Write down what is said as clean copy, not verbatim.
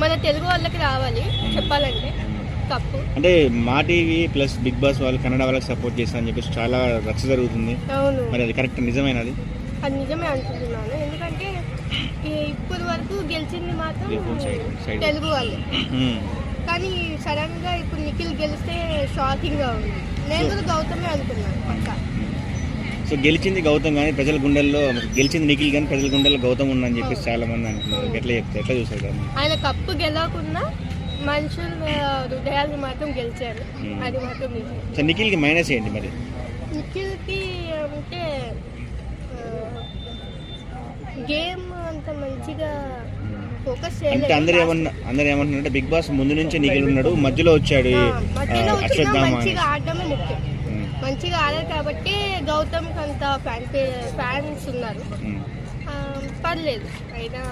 మన తెలుగు వాళ్ళకి రావాలి చెప్పాలంటే కప్పు. అంటే మా టీవీ ప్లస్ బిగ్ బాస్ వాళ్ళు కన్నడ వాళ్ళకి సపోర్ట్ చేస్తారని చెప్పేసి చాలా రచ్చ జరుగుతుంది. అవును, మరి అది కరెక్ట్ నిజమేనది? అది నిజమే అనుకుంటున్నాను. ఎందుకంటే ఇప్పటి వరకు గెలిచింది మాత్రం తెలుగు వాళ్ళు, కానీ సడన్ గా ఇప్పుడు నిఖిల్ గెలిస్తే షాకింగ్ గా ఉంది. నేను కూడా గౌతమే అనుకున్నాను పక్కా. సో గెలిచింది గౌతమ్ కానీ ప్రజల గుండెల్లో, గెలిచింది నిఖిల్ కానీ ప్రజల గుండెల్లో గౌతమ్ ఉందని చెప్పేసి చాలా మంది అంటున్నారు. ఎట్లా చూసారు కదా? ఆయన కప్పు గెలవకుండా మనుషుల హృదయాలు మాత్రం గెలిచారు, అది మాత్రం నిజం. సో నిఖిల్కి మైనస్ ఏంటి మరి? నిఖిల్కి అంటే గేమ్ అంత మంచిగా ఫోకస్ అంటే చేయలేదు. అందరు ఏమంటున్నారంటే బిగ్ బాస్ ముందు నుంచి నిఖిల్ ఉన్నాడు, మధ్యలో వచ్చాడు అశ్వత్థామ. మంచిగా ఆడడమే ముఖ్యం. మంచిగా ఆడారు కాబట్టి గౌతమ్కి అంత ఫ్యాన్స్ ఉన్నారు. పర్లేదు అయినా